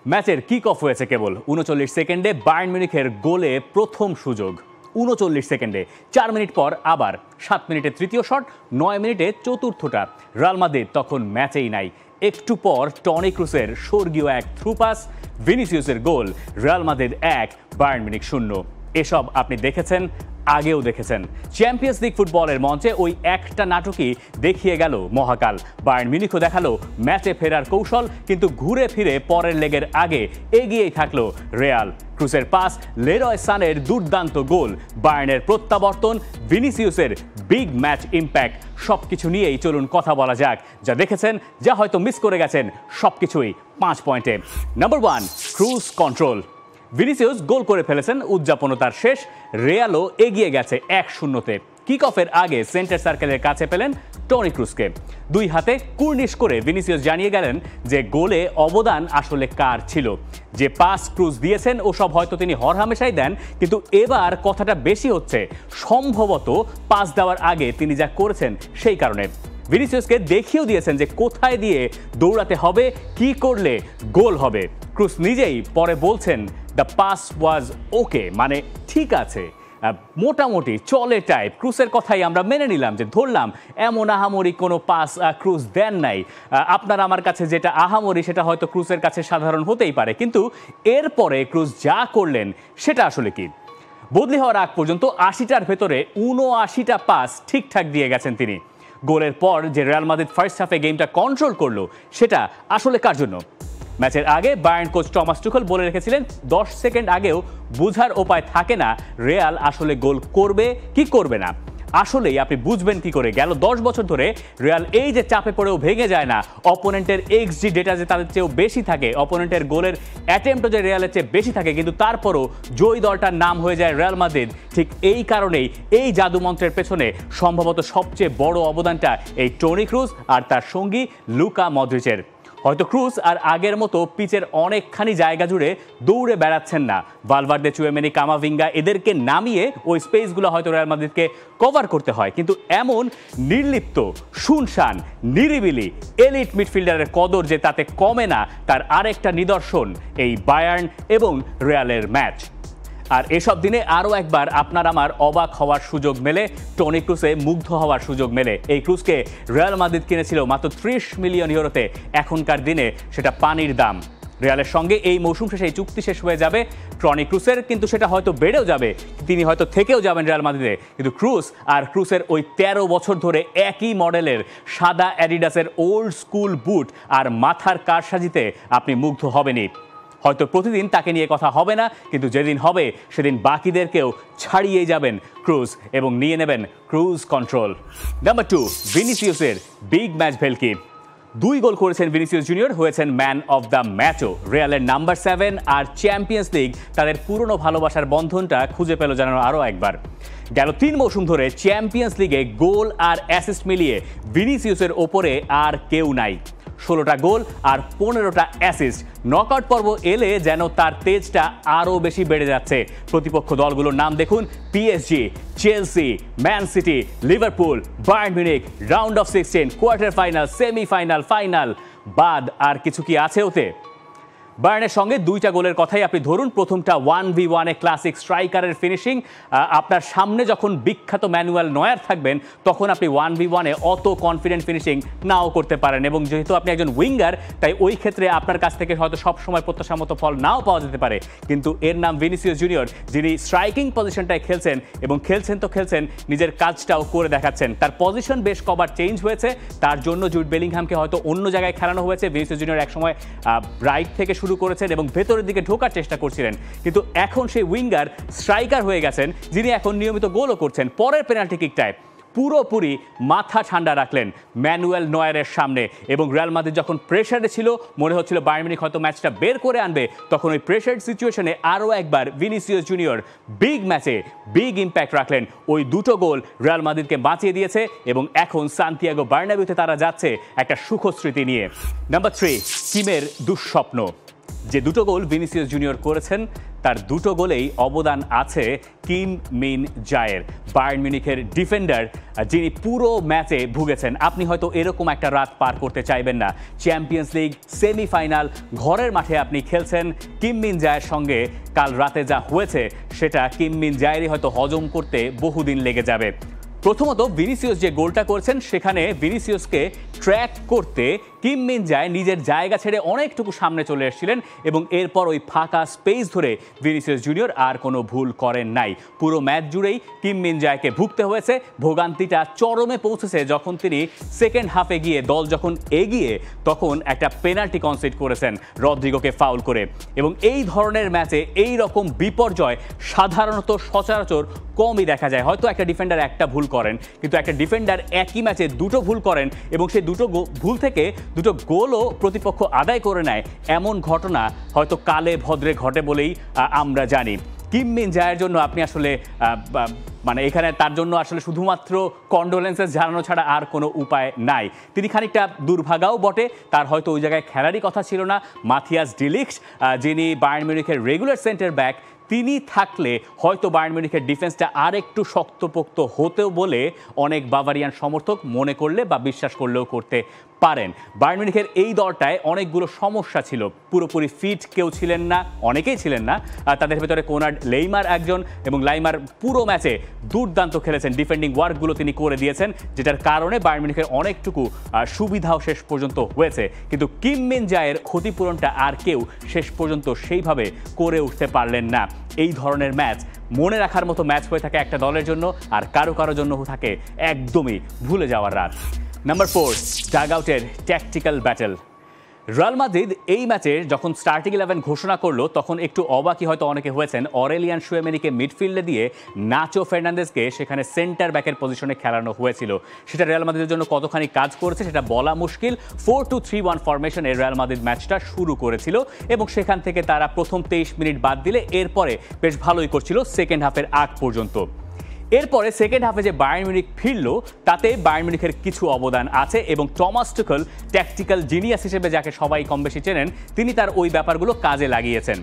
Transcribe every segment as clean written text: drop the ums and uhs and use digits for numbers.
ম্যাচের kick off হয়েছে কেবল ৩৯ সেকেন্ডে বায়ার্ন মিউনিখের গোলে প্রথম সুযোগ। ৩৯ সেকেন্ডে, ৪ মিনিট পর আবার ৭ মিনিটে তৃতীয় শট, ৯ মিনিটে চতুর্থটা। রিয়াল মাদ্রিদ তখন ম্যাচেই নাই। একটু পর টনি ক্রুসের স্বর্গীয় এক থ্রু পাস, ভিনিসিয়াসের গোল, রিয়াল মাদ্রিদ ১, বায়ার্ন মিউনিখ ০। এসব আপনি দেখেছেন, আগেও দেখেছেন। চ্যাম্পিয়ন্স লিগ ফুটবলের মঞ্চে ওই একটা নাটকই দেখিয়ে গেল মহাকাল। বায়ার্ন মিউনিখও দেখালো ম্যাচে ফেরার কৌশল, কিন্তু ঘুরে ফিরে পরের লেগের আগে এগিয়েই থাকলো রিয়াল। ক্রুসের পাস, লেরয় সানের দুর্দান্ত গোল, বায়ার্নের প্রত্যাবর্তন, ভিনিসিয়াসের বিগ ম্যাচ ইম্প্যাক্ট, সবকিছু নিয়েই চলুন কথা বলা যাক। যা দেখেছেন, যা হয়তো মিস করে গেছেন, সবকিছুই ৫ পয়েন্টে। Number 1, cruise control. Vinicius goal করে ফেলেছেন, উদযাপনও তার শেষ। রিয়ালও এগিয়ে গেছে ১-০-তে। কিক অফের আগে সেন্টার সার্কেলের কাছে পেলেন টনি ক্রুসকে। দুই হাতে কুর্নিশ করে ভিনিসিয়াস জানিয়ে গেলেন যে গোলে অবদান আসলে কার ছিল। যে পাস ক্রুজ দিয়েছেন ওসব হয়তো তিনি হরহামেশাই দেন, কিন্তু এবার কথাটা বেশি হচ্ছে সম্ভবত পাস দেওয়ার আগে তিনি যা করেছেন সেই কারণে। ভিনিসিয়াসকে দেখিয়েও দিয়েছেন যে কোথায় দিয়ে দৌড়াতে হবে, কি করলে গোল হবে। ক্রুস নিজেই পরে বলছেন দ্য পাস ওয়াজ ওকে, মানে ঠিক আছে, মোটামুটি চলে টাইপ। ক্রুসের কথাই আমরা মেনে নিলাম, যে ধরলাম এমন আহামরি কোনো পাস ক্রুস দেন নাই। আপনার আমার কাছে যেটা আহামরি সেটা হয়তো ক্রুসের কাছে সাধারণ হতেই পারে, কিন্তু এরপরে ক্রুস যা করলেন সেটা আসলে কি? বদলি হওয়ার আগ পর্যন্ত ৮০টার ভেতরে ৭৯টা পাস ঠিকঠাক দিয়ে গেছেন তিনি। গোলের পর যে রিয়াল মাদ্রিদ ফার্স্ট হাফে গেমটা কন্ট্রোল করলো, সেটা আসলে কার জন্য? ম্যাচের আগে বায়ার্ন কোচ টমাস টুখেল বলে রেখেছিলেন ১০ সেকেন্ড আগেও বোঝার উপায় থাকে না রিয়াল আসলে গোল করবে কি করবে না। আসলেই আপনি বুঝবেন কি করে? গেল ১০ বছর ধরে রিয়াল এই যে চাপে পড়েও ভেঙে যায় না, অপোনেন্টের XG ডেটা যে তাদের চেয়েও বেশি থাকে, অপোনেন্টের গোলের অ্যাটেম্পটও যে রিয়ালের চেয়ে বেশি থাকে, কিন্তু তারপরও জয়ী দলটার নাম হয়ে যায় রিয়াল মাদ্রিদ। ঠিক এই কারণেই এই জাদুমন্ত্রের পেছনে সম্ভবত সবচেয়ে বড় অবদানটা এই টনি ক্রুজ আর তার সঙ্গী লুকা মদ্রিচের। হয়তো ক্রুজ আর আগের মতো পিচের অনেকখানি জায়গা জুড়ে দৌড়ে বেড়াচ্ছেন না। ভালভার্দে, চুয়েমেনি, কামাভিঙ্গা এদেরকে নামিয়ে ওই স্পেসগুলো হয়তো রিয়াল মাদ্রিদকে কভার করতে হয়, কিন্তু এমন নির্লিপ্ত, শুনশান, নিরিবিলি এলিট মিডফিল্ডারের কদর যে তাতে কমে না, তার আরেকটা নিদর্শন এই বায়ার্ন এবং রিয়ালের ম্যাচ। আর এসব দিনে আরও একবার আপনার আমার অবাক হওয়ার সুযোগ মেলে, টনি ক্রুসে মুগ্ধ হওয়ার সুযোগ মেলে। এই ক্রুসকে রিয়াল মাদ্রিদ কিনেছিল মাত্র ৩০ মিলিয়ন ইউরোতে। এখনকার দিনে সেটা পানির দাম। রিয়ালের সঙ্গে এই মৌসুম শেষে এই চুক্তি শেষ হয়ে যাবে টনি ক্রুসের, কিন্তু সেটা হয়তো বেড়েও যাবে, তিনি হয়তো থেকেও যাবেন রিয়াল মাদ্রিদে। কিন্তু ক্রুস আর ক্রুসের ওই ১৩ বছর ধরে একই মডেলের সাদা অ্যাডিডাসের ওল্ড স্কুল বুট আর মাথার কারসাজিতে আপনি মুগ্ধ হবেনই। হয়তো প্রতিদিন তাকে নিয়ে কথা হবে না, কিন্তু যেদিন হবে সেদিন বাকিদেরকেও ছাড়িয়ে যাবেন ক্রুজ এবং নিয়ে নেবেন ক্রুজ কন্ট্রোল। নাম্বার 2, ভিনিসিয়াসের বিগ ম্যাচ ভেলকি। 2 গোল করেছেন ভিনিসিয়াস জুনিয়র, হয়েছেন ম্যান অফ দ্য ম্যাচও। রিয়ালের নাম্বার 7 আর চ্যাম্পিয়ন্স লিগ তাদের পুরনো ভালোবাসার বন্ধনটা খুঁজে পেল যেন আরও একবার। গেল 3 মৌসুম ধরে চ্যাম্পিয়ন্স লিগে গোল আর অ্যাসিস্ট মিলিয়ে ভিনিসিয়াসের ওপরে আর কেউ নাই। 16টা গোল আর 15টা অ্যাসিস্ট। নকআউট পর্ব এলে যেন তার তেজটা আরও বেশি বেড়ে যাচ্ছে। প্রতিপক্ষ দলগুলোর নাম দেখুন: PSG, Chelsea, man city, Liverpool, Bayern Munich. Round of 16, quarter final, semifinal, final, বাদ আর কিছু কি আছে ওতে? বায়ার্নের সঙ্গে 2টা গোলের কথাই আপনি ধরুন। প্রথমটা 1v1 ক্লাসিক স্ট্রাইকারের ফিনিশিং। আপনার সামনে যখন বিখ্যাত ম্যানুয়াল নয়ার থাকবেন, তখন আপনি 1v1 অত কনফিডেন্ট ফিনিশিং নাও করতে পারেন, এবং যেহেতু আপনি একজন উইঙ্গার, তাই ওই ক্ষেত্রে আপনার কাছ থেকে হয়তো সবসময় প্রত্যাশা মতো ফল নাও পাওয়া যেতে পারে। কিন্তু এর নাম ভিনিসিয়াস জুনিয়র, যিনি স্ট্রাইকিং পজিশনটায় খেলছেন, এবং খেলছেন তো খেলছেন, নিজের কাজটাও করে দেখাচ্ছেন। তার পজিশন বেশ কবার চেঞ্জ হয়েছে, তার জন্য জুড বেলিংহামকে হয়তো অন্য জায়গায় খেলানো হয়েছে। ভিনিসিয়াস জুনিয়র একসময় রাইট থেকে শুরু করেছেন এবং ভেতরের দিকে ঢোকার চেষ্টা করছিলেন, কিন্তু এখন সেই উইঙ্গার স্ট্রাইকার হয়ে গেছেন, যিনি এখন নিয়মিত গোলও করছেন। পরের পেনাল্টি কিকটায় পুরোপুরি মাথা ঠান্ডা রাখলেন ম্যানুয়েল নয়ারের সামনে, এবং রিয়াল মাদ্রিদ যখন প্রেশারে ছিল, মনে হচ্ছিল বায়ার্ন মিউনিখ হয়তো ম্যাচটা বের করে আনবে, তখন ওই প্রেশার সিচুয়েশনে আরও একবার ভিনিসিয়াস জুনিয়র বিগ ম্যাচে বিগ ইম্প্যাক্ট রাখলেন। ওই 2টো গোল রিয়াল মাদ্রিদকে বাঁচিয়ে দিয়েছে, এবং এখন সান্তিয়াগো বার্নাবিউতে তারা যাচ্ছে একটা সুখস্মৃতি নিয়ে। নাম্বার 3, কিমের দুঃস্বপ্ন। যে দুটো গোল ভিনিসিয়াস জুনিয়র করেছেন তার দুটো গোলেই অবদান আছে কিম মিন জায়ের, বায়ার্ন মিউনিখের ডিফেন্ডার, যিনি পুরো ম্যাচে ভুগেছেন। আপনি হয়তো এরকম একটা রাত পার করতে চাইবেন না। চ্যাম্পিয়ন্স লিগ সেমিফাইনাল, ঘরের মাঠে আপনি খেলছেন, কিম মিন জায়ের সঙ্গে কাল রাতে যা হয়েছে সেটা কিম মিন জায়েরই হয়তো হজম করতে বহুদিন লেগে যাবে। প্রথমত ভিনিসিয়াস যে গোলটা করেছেন সেখানে ভিনিসিয়াসকে ট্র্যাক করতে কিম মিন জায় নিজের জায়গা ছেড়ে অনেকটুকু সামনে চলে এসেছিলেন এবং এরপর ওই ফাঁকা স্পেস ধরে ভিনিসিয়াস জুনিয়র আর কোনো ভুল করেন নাই। পুরো ম্যাচ জুড়েই কিম মিন জায়কে ভুগতে হয়েছে। ভোগান্তিটা চরমে পৌঁছেছে যখন তিনি সেকেন্ড হাফে গিয়ে, দল যখন এগিয়ে, তখন একটা পেনাল্টি কনসিড করেছেন রদ্রিগোকে ফাউল করে। এবং এই ধরনের ম্যাচে এই রকম বিপর্যয় সাধারণত সচরাচর কমই দেখা যায়। হয়তো একটা ডিফেন্ডার একটা ভুল করেন, কিন্তু একটা ডিফেন্ডার একই ম্যাচে দুটো ভুল করেন এবং সেই দুটো ভুল থেকে দুটো গোলও প্রতিপক্ষ আদায় করে নেয়, এমন ঘটনা হয়তো কালে ভদ্রে ঘটে বলেই আমরা জানি। কিম মিন জায়ের জন্য আপনি আসলে মানে এখানে তার জন্য আসলে শুধুমাত্র কন্ডোলেন্সেস জানানো ছাড়া আর কোনো উপায় নাই। তিনি খানিকটা দুর্ভাগাও বটে, তার হয়তো ওই জায়গায় খেলারই কথা ছিল না। মাথিয়াস ডি লিক্ট, যিনি বায়ার্ন মিউনিখের রেগুলার সেন্টার ব্যাক, তিনি থাকলে হয়তো বায়ার্ন মিউনিখের ডিফেন্সটা আর একটু শক্তপোক্ত হতেও বলে অনেক বাভারিয়ান সমর্থক মনে করলে বা বিশ্বাস করলেও করতে পারেন। বায়ার্ন মিউনিখের এই দলটায় অনেকগুলো সমস্যা ছিল, পুরোপুরি ফিট কেউ ছিলেন না, অনেকেই ছিলেন না। তাদের ভেতরে কোনার্ড লেইমার একজন, এবং লাইমার পুরো ম্যাচে দুর্দান্ত খেলেছেন, ডিফেন্ডিং ওয়ার্কগুলো তিনি করে দিয়েছেন, যেটার কারণে বায়ার্ন মিউনিখের অনেকটুকু সুবিধাও শেষ পর্যন্ত হয়েছে। কিন্তু কিম মিন জায়ের ক্ষতিপূরণটা আর কেউ শেষ পর্যন্ত সেইভাবে করে উঠতে পারলেন না। এই ধরনের ম্যাচ মনে রাখার মতো ম্যাচ হয়ে থাকে একটা দলের জন্য, আর কারো জন্য থাকে একদমই ভুলে যাওয়ার রাত। নাম্বার 4, ডাগআউটের ট্যাকটিক্যাল ব্যাটেল। রিয়াল মাদ্রিদ এই ম্যাচে যখন স্টার্টিং 11 ঘোষণা করলো তখন একটু অবাকই হয়তো অনেকে হয়েছেন। অরেলিয়ান শুয়েমেনিকে মিডফিল্ডে দিয়ে নাচো ফার্নান্দেজকে সেখানে সেন্টার ব্যাকের পজিশনে খেলানো হয়েছিল। সেটা রিয়াল মাদ্রিদের জন্য কতখানি কাজ করেছে সেটা বলা মুশকিল। 4-2-3-1 ফরমেশনে রিয়াল মাদ্রিদ ম্যাচটা শুরু করেছিল এবং সেখান থেকে তারা প্রথম 23 মিনিট বাদ দিলে এরপরে বেশ ভালোই করছিল সেকেন্ড হাফের আগ পর্যন্ত। এরপরে সেকেন্ড হাফে যে বায়ার্ন মিউনিখ ফিরল তাতে বায়ার্ন মিউনিখের কিছু অবদান আছে এবং টমাস টুখেল, ট্যাকটিক্যাল জিনিয়াস হিসেবে যাকে সবাই কম বেশি চেনেন, তিনি তার ওই ব্যাপারগুলো কাজে লাগিয়েছেন।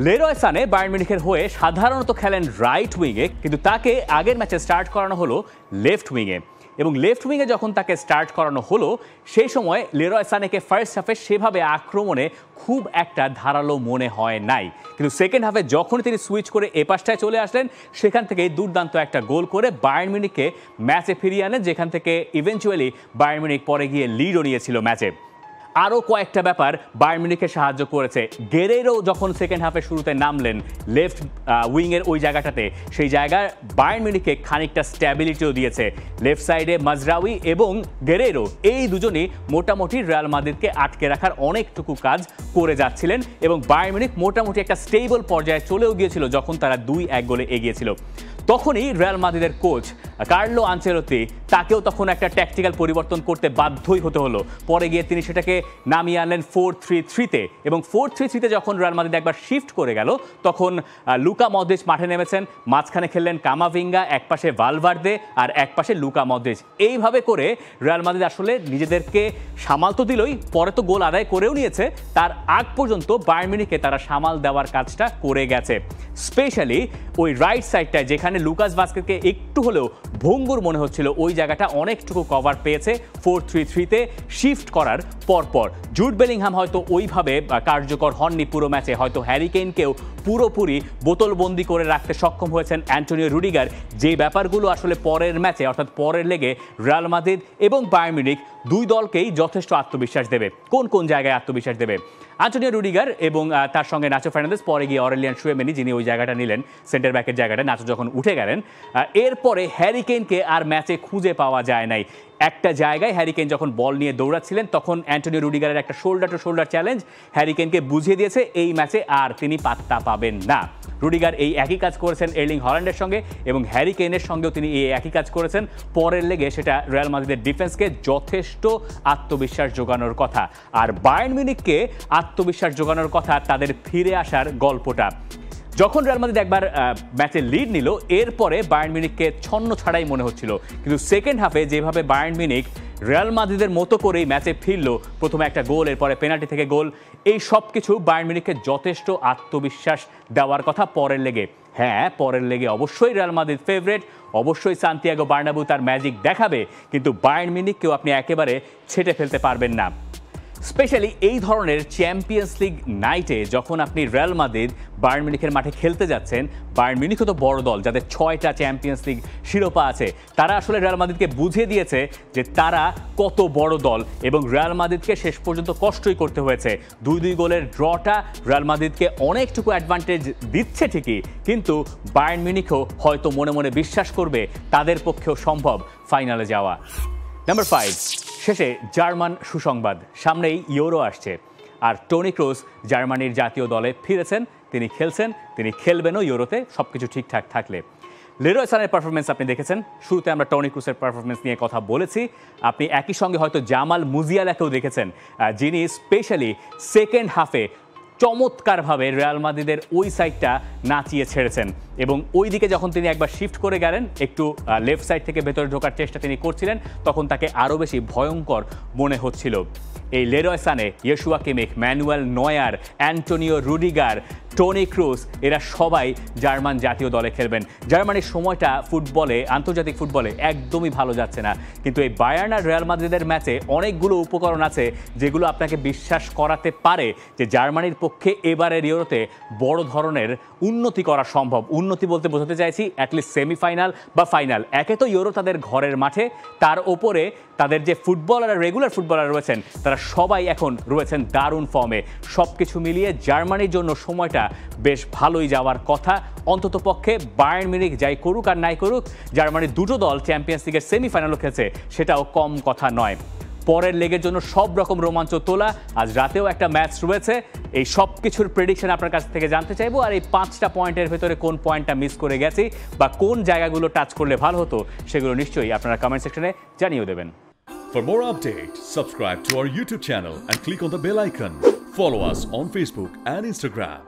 লেরয় সানে বায়ার্ন মিউনিখের হয়ে সাধারণত খেলেন রাইট উইংয়ে, কিন্তু তাকে আগের ম্যাচে স্টার্ট করানো হলো লেফট উইংয়ে। এবং লেফট উইংয়ে যখন তাকে স্টার্ট করানো হলো সেই সময় লেরয় সানেকে ফার্স্ট হাফে সেভাবে আক্রমণে খুব একটা ধারালো মনে হয় নাই, কিন্তু সেকেন্ড হাফে যখন তিনি সুইচ করে এ পাশটায় চলে আসলেন সেখান থেকে দুর্দান্ত একটা গোল করে বায়ার্ন মিউনিখকে ম্যাচে ফিরিয়ে আনেন, যেখান থেকে ইভেনচুয়ালি বায়ার্ন মিউনিখ পরে গিয়ে লিডও নিয়েছিল ম্যাচে। আরও কয়েকটা ব্যাপার বায়ার্ন মিউনিখকে সাহায্য করেছে। গেরেরো যখন সেকেন্ড হাফের শুরুতে নামলেন লেফট উইংয়ের ওই জায়গাটাতে, সেই জায়গায় বায়ার্ন মিউনিখকে খানিকটা স্ট্যাবিলিটিও দিয়েছে। লেফট সাইডে মাজরাউই এবং গেরেরো এই দুজনই মোটামুটি রিয়াল মাদ্রিদকে আটকে রাখার অনেকটুকু কাজ করে যাচ্ছিলেন এবং বায়ার্ন মিউনিখ মোটামুটি একটা স্টেবল পর্যায়ে চলেও গিয়েছিল যখন তারা 2-1 গোলে এগিয়েছিল। তখনই রিয়াল মাদ্রিদের কোচ কার্লো আনচেলত্তি, তাকেও তখন একটা ট্যাকটিক্যাল পরিবর্তন করতে বাধ্যই হতে হলো। পরে গিয়ে তিনি সেটাকে নামিয়ে আনলেন 4-3-3-তে এবং 4-3-3-তে যখন রিয়াল মাদ্রিদ একবার শিফট করে গেল তখন লুকা মদ্রিচ মাঠে নেমেছেন, মাঝখানে খেললেন কামাভিঙ্গা, একপাশে ভালভার্দে আর একপাশে লুকা মদ্রিচ। এইভাবে করে রিয়াল মাদ্রিদ আসলে নিজেদেরকে সামাল তো দিলই, পরে তো গোল আদায় করেও নিয়েছে, তার আগ পর্যন্ত বায়ার্ন মিউনিখকে তারা সামাল দেওয়ার কাজটা করে গেছে। স্পেশালি ওই রাইট সাইডটায় যেখানে লুকাস ভাস্কেজকে একটু হলেও ভঙ্গুর মনে হচ্ছিল, ওই জায়গাটা অনেকটুকু কভার পেয়েছে 4-3-3-তে শিফট করার পরপর। জুড বেলিংহাম হয়তো ওইভাবে কার্যকর হননি পুরো ম্যাচে, হয়তো হ্যারি কেইনকেও পুরোপুরি বোতলবন্দি করে রাখতে সক্ষম হয়েছেন অ্যান্টোনিও রুডিগার। যে ব্যাপারগুলো আসলে পরের ম্যাচে অর্থাৎ পরের লেগে রিয়াল মাদ্রিদ এবং বায়ার্ন মিউনিখ দুই দলকেই যথেষ্ট আত্মবিশ্বাস দেবে। কোন কোন জায়গায় আত্মবিশ্বাস দেবে? অ্যান্টোনিও রুডিগার এবং তার সঙ্গে নাচো ফার্নান্দেজ, পরে গিয়ে অরেলিয়ান শুয়েমেনি যিনি ওই জায়গাটা নিলেন সেন্টার ব্যাকের জায়গাটা, নাচো যখন উঠে গেলেন। এরপরে হ্যারি কেইনকে আর ম্যাচে খুঁজে পাওয়া যায় নাই। একটা জায়গায় হ্যারি কেইন যখন বল নিয়ে দৌড়াচ্ছিলেন তখন অ্যান্টোনিও রুডিগারের একটা shoulder to shoulder challenge Harry কেইনকে বুঝিয়ে দিয়েছে এই ম্যাচে আর তিনি পাত্তা পাবেন না। রুডিগার এই একই কাজ করেছেন এর্লিং হল্যান্ডের সঙ্গে এবং হ্যারি কেইনের সঙ্গেও তিনি এই একই কাজ করেছেন। পরের লেগে সেটা রিয়াল মাদ্রিদের ডিফেন্সকে যথেষ্ট আত্মবিশ্বাস জোগানোর কথা, আর বায়ার্ন মিউনিখকে আত্মবিশ্বাস জোগানোর কথা তাদের ফিরে আসার গল্পটা। যখন রিয়াল মাদ্রিদ একবার ম্যাচে লিড নিল এরপরে বায়ার্ন মিউনিখকে ছন্ন ছাড়াই মনে হচ্ছিল, কিন্তু সেকেন্ড হাফে যেভাবে বায়ার্ন মিউনিখ রিয়াল মাদ্রিদের মতো করেই ম্যাচে ফিরল, প্রথমে একটা গোল, এরপরে পেনাল্টি থেকে গোল, এই সব কিছু বায়ার্ন মিউনিখকে যথেষ্ট আত্মবিশ্বাস দেওয়ার কথা পরের লেগে। হ্যাঁ, পরের লেগে অবশ্যই রিয়াল মাদ্রিদ ফেভারিট, অবশ্যই সান্তিয়াগো বার্নাব্যু তার ম্যাজিক দেখাবে, কিন্তু বায়ার্ন মিউনিখকেও আপনি একেবারে ছেটে ফেলতে পারবেন না। স্পেশালি এই ধরনের চ্যাম্পিয়ন্স লিগ নাইটে যখন আপনি রিয়াল মাদ্রিদ বায়ার্ন মিউনিখের মাঠে খেলতে যাচ্ছেন, বায়ার্ন মিউনিখও তো বড় দল যাদের 6টা চ্যাম্পিয়ন্স লিগ শিরোপা আছে, তারা আসলে রিয়াল মাদ্রিদকে বুঝিয়ে দিয়েছে যে তারা কত বড় দল, এবং রিয়াল মাদ্রিদকে শেষ পর্যন্ত কষ্টই করতে হয়েছে। 2-2 গোলের ড্রটা রিয়াল মাদ্রিদকে অনেকটুকু অ্যাডভান্টেজ দিচ্ছে ঠিকই, কিন্তু বায়ার্ন মিউনিখও হয়তো মনে মনে বিশ্বাস করবে তাদের পক্ষেও সম্ভব ফাইনালে যাওয়া। নাম্বার 5, শেষে জার্মান সুসংবাদ, সামনেই ইউরো আসছে, আর টনি ক্রুস জার্মানির জাতীয় দলে ফিরেছেন, তিনি খেলছেন, তিনি খেলবেনও ইউরোতে, সব কিছু ঠিকঠাক থাকলে। লেরয় সানের পারফরমেন্স আপনি দেখেছেন, শুরুতে আমরা টনি ক্রুসের পারফরমেন্স নিয়ে কথা বলেছি, আপনি একই সঙ্গে হয়তো জামাল মুজিয়ালাকেও দেখেছেন, যিনি স্পেশালি সেকেন্ড হাফে চমৎকারভাবে রিয়াল মাদ্রিদের ওই সাইডটা নাচিয়ে ছেড়েছেন, এবং ওই দিকে যখন তিনি একবার শিফট করে গেলেন, একটু লেফট সাইড থেকে ভেতরে ঢোকার চেষ্টা তিনি করছিলেন, তখন তাকে আরও বেশি ভয়ঙ্কর মনে হচ্ছিল। এই Leroy Sane, Joshua Kimmich, Manuel Neuer, Antonio Rudiger, Toni Kroos, এরা সবাই জার্মান জাতীয় দলে খেলবেন। জার্মানির সময়টা ফুটবলে, আন্তর্জাতিক ফুটবলে একদমই ভালো যাচ্ছে না, কিন্তু এই বায়ার্ন আর রিয়াল মাদ্রিদের ম্যাচে অনেকগুলো উপকরণ আছে যেগুলো আপনাকে বিশ্বাস করাতে পারে যে জার্মানির পক্ষে এবারের ইউরোতে বড় ধরনের উন্নতি করা সম্ভব। উন্নতি বলতে বোঝাতে চাইছি অ্যাটলিস্ট সেমিফাইনাল বা ফাইনাল। একে তো ইউরো তাদের ঘরের মাঠে, তার ওপরে তাদের যে ফুটবলার, রেগুলার ফুটবলার রয়েছেন, তারা সবাই এখন রয়েছেন দারুণ ফর্মে। সব কিছু মিলিয়ে জার্মানির জন্য সময়টা বেশ ভালোই যাওয়ার কথা। অন্তত পক্ষে বায়ার্ন মিউনিখ যাই করুক আর নাই করুক, জার্মানির দুটো দল চ্যাম্পিয়ন্স লিগের সেমিফাইনালও খেলছে, সেটাও কম কথা নয়। পরের লেগের জন্য সব রকম রোমাঞ্চ তোলা, আজ রাতেও একটা ম্যাচ রয়েছে। এই সব কিছুর প্রেডিকশন আপনার কাছ থেকে জানতে চাইবো, আর এই 5টা পয়েন্টের ভেতরে কোন পয়েন্টটা মিস করে গেছি বা কোন জায়গাগুলো টাচ করলে ভালো হতো, সেগুলো নিশ্চয়ই আপনারা কমেন্ট সেকশনে জানিয়ে দেবেন। For more updates, subscribe to our YouTube channel and click on the bell icon. Follow us on Facebook and Instagram.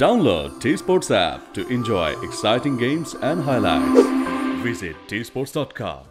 Download T-Sports app to enjoy exciting games and highlights. Visit tsports.com.